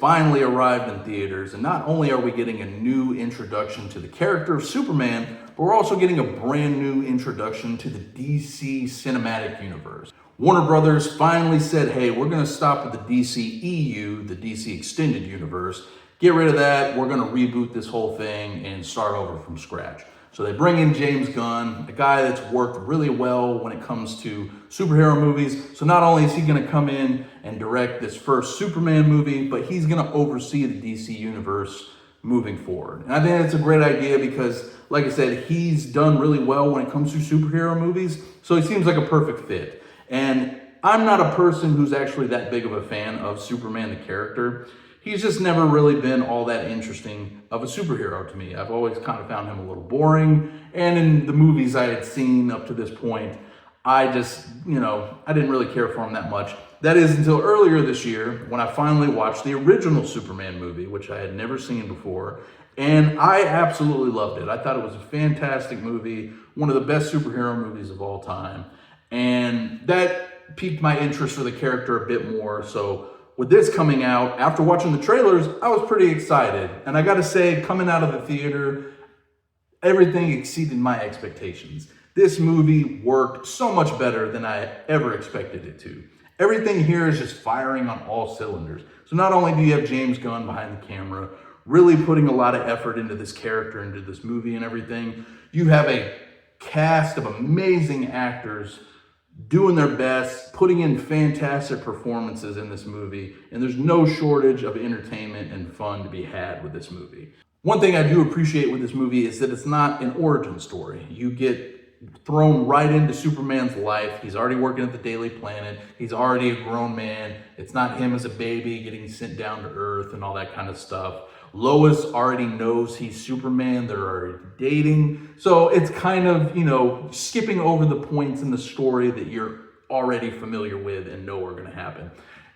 finally arrived in theaters, and not only are we getting a new introduction to the character of Superman, but we're also getting a brand new introduction to the DC cinematic universe. Warner Brothers finally said, hey, we're going to stop with the DCEU, the DC Extended Universe. Get rid of that. We're going to reboot this whole thing and start over from scratch. So they bring in James Gunn, a guy that's worked really well when it comes to superhero movies. So not only is he going to come in and direct this first Superman movie, but he's going to oversee the DC universe moving forward. And I think that's a great idea because, like I said, he's done really well when it comes to superhero movies. So he seems like a perfect fit. And I'm not a person who's actually that big of a fan of Superman the character. He's just never really been all that interesting of a superhero to me. I've always kind of found him a little boring. And in the movies I had seen up to this point, I just, I didn't really care for him that much. That is until earlier this year when I finally watched the original Superman movie, which I had never seen before. And I absolutely loved it. I thought it was a fantastic movie, one of the best superhero movies of all time. And that piqued my interest for the character a bit more. So with this coming out, after watching the trailers, I was pretty excited. And I gotta say, coming out of the theater, everything exceeded my expectations. This movie worked so much better than I ever expected it to. Everything here is just firing on all cylinders. So not only do you have James Gunn behind the camera, really putting a lot of effort into this character, into this movie and everything, you have a cast of amazing actors doing their best, putting in fantastic performances in this movie, and there's no shortage of entertainment and fun to be had with this movie. One thing I do appreciate with this movie is that it's not an origin story. You get thrown right into Superman's life. He's already working at the Daily Planet. He's already a grown man. It's not him as a baby getting sent down to Earth and all that kind of stuff. Lois already knows he's Superman. They're already dating. So it's kind of, skipping over the points in the story that you're already familiar with and know are going to happen.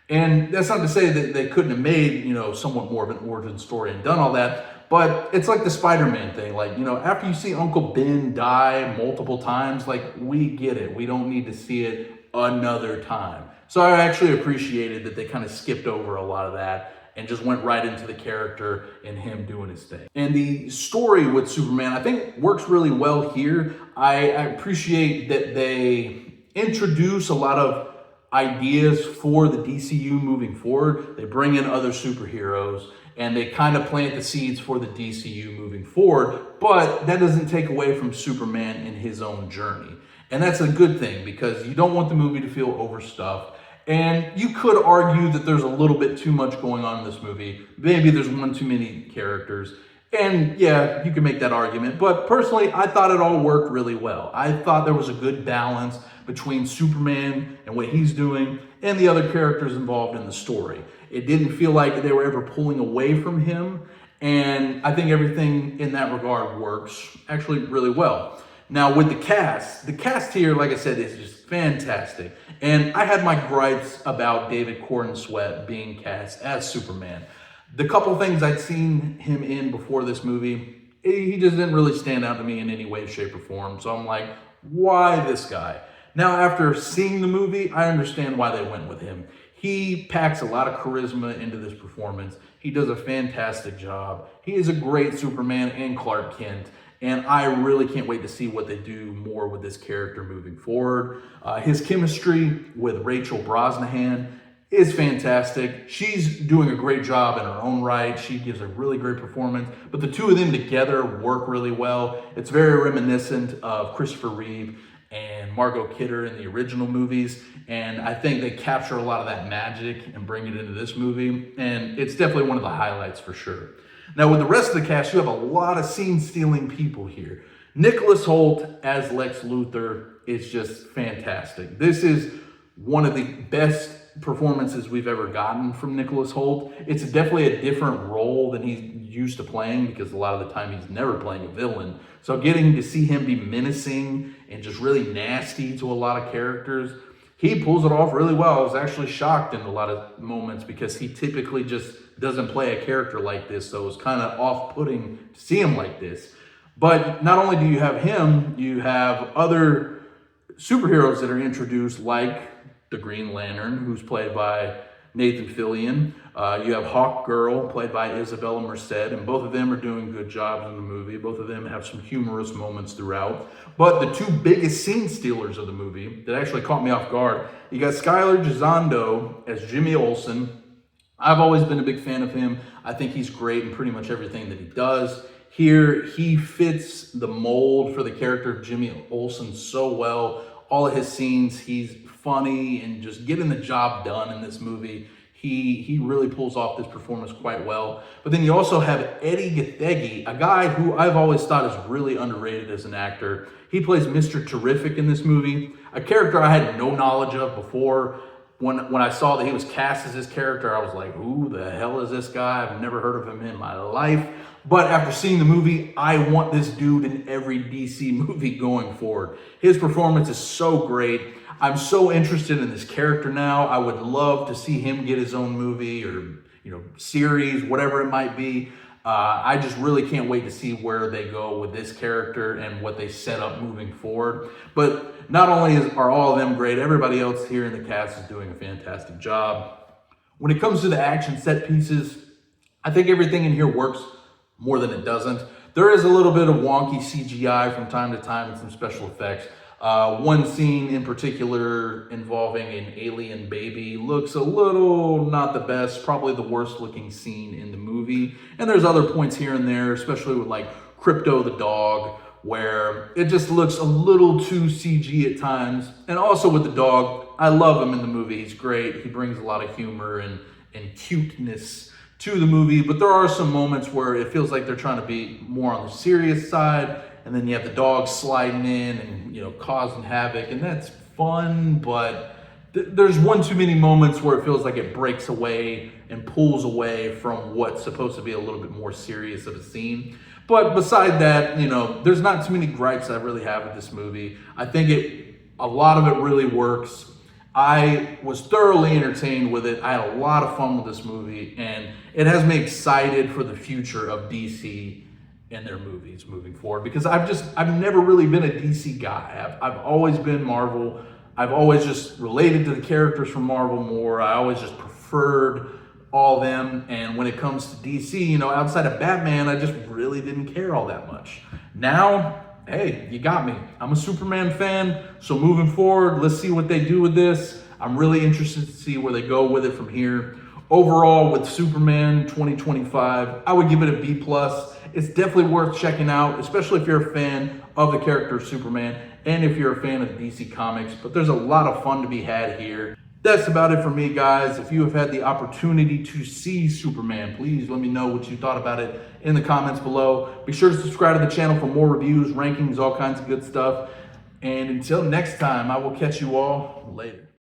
And that's not to say that they couldn't have made, somewhat more of an origin story and done all that. But it's like the Spider-Man thing. Like, after you see Uncle Ben die multiple times, we get it. We don't need to see it another time. So I actually appreciated that they kind of skipped over a lot of that and just went right into the character and him doing his thing. And the story with Superman, I think, works really well here. I appreciate that they introduce a lot of ideas for the DCU moving forward. They bring in other superheroes and they kind of plant the seeds for the DCU moving forward, but that doesn't take away from Superman in his own journey. And that's a good thing because you don't want the movie to feel overstuffed. And you could argue that there's a little bit too much going on in this movie. Maybe there's one too many characters. And yeah, you can make that argument. But personally, I thought it all worked really well. I thought there was a good balance between Superman and what he's doing and the other characters involved in the story. It didn't feel like they were ever pulling away from him. And I think everything in that regard works actually really well. Now with the cast here, like I said, is just fantastic. And I had my gripes about David Corenswet being cast as Superman. The couple things I'd seen him in before this movie, he just didn't really stand out to me in any way, shape, or form. So I'm like, why this guy? Now, after seeing the movie, I understand why they went with him. He packs a lot of charisma into this performance. He does a fantastic job. He is a great Superman and Clark Kent. And I really can't wait to see what they do more with this character moving forward. His chemistry with Rachel Brosnahan is fantastic. She's doing a great job in her own right. She gives a really great performance. But the two of them together work really well. It's very reminiscent of Christopher Reeve and Margot Kidder in the original movies. And I think they capture a lot of that magic and bring it into this movie. And it's definitely one of the highlights for sure. Now, with the rest of the cast, you have a lot of scene-stealing people here. Nicholas Hoult as Lex Luthor is just fantastic. This is one of the best performances we've ever gotten from Nicholas Hoult. It's definitely a different role than he's used to playing because a lot of the time he's never playing a villain. So getting to see him be menacing and just really nasty to a lot of characters, he pulls it off really well. I was actually shocked in a lot of moments because he typically just doesn't play a character like this, so it was kind of off-putting to see him like this. But not only do you have him, you have other superheroes that are introduced, like the Green Lantern, who's played by Nathan Fillion. You have Hawkgirl, played by Isabella Merced, and both of them are doing good jobs in the movie. Both of them have some humorous moments throughout. But the two biggest scene stealers of the movie that actually caught me off guard, you got Skylar Gisondo as Jimmy Olsen. I've always been a big fan of him. I think he's great in pretty much everything that he does. Here, he fits the mold for the character of Jimmy Olsen so well. All of his scenes, he's funny and just getting the job done in this movie. He really pulls off this performance quite well. But then you also have Eddie Gathegi, a guy who I've always thought is really underrated as an actor. He plays Mr. Terrific in this movie, a character I had no knowledge of before. When I saw that he was cast as this character, I was like, who the hell is this guy? I've never heard of him in my life. But after seeing the movie, I want this dude in every DC movie going forward. His performance is so great. I'm so interested in this character now. I would love to see him get his own movie or series, whatever it might be. I just really can't wait to see where they go with this character and what they set up moving forward. But not only are all of them great, everybody else here in the cast is doing a fantastic job. When it comes to the action set pieces, I think everything in here works more than it doesn't. There is a little bit of wonky CGI from time to time and some special effects. One scene in particular involving an alien baby looks a little not the best, probably the worst looking scene in the movie. And there's other points here and there, especially with like Crypto the dog, where it just looks a little too CG at times. And also with the dog, I love him in the movie. He's great. He brings a lot of humor and cuteness to the movie, but there are some moments where it feels like they're trying to be more on the serious side. And then you have the dog sliding in and causing havoc, and that's fun, but there's one too many moments where it feels like it breaks away and pulls away from what's supposed to be a little bit more serious of a scene. But beside that, there's not too many gripes I really have with this movie. I think a lot of it really works. I was thoroughly entertained with it. I had a lot of fun with this movie, and it has me excited for the future of DC and their movies moving forward, because I've never really been a DC guy. I've always been Marvel. I've always just related to the characters from Marvel more. I always just preferred all them. And when it comes to DC, outside of Batman, I just really didn't care all that much. Now, hey, you got me. I'm a Superman fan, so moving forward, let's see what they do with this. I'm really interested to see where they go with it from here. Overall, with Superman 2025, I would give it a B+. It's definitely worth checking out, especially if you're a fan of the character of Superman and if you're a fan of DC Comics. But there's a lot of fun to be had here. That's about it for me, guys. If you have had the opportunity to see Superman, please let me know what you thought about it in the comments below. Be sure to subscribe to the channel for more reviews, rankings, all kinds of good stuff. And until next time, I will catch you all later.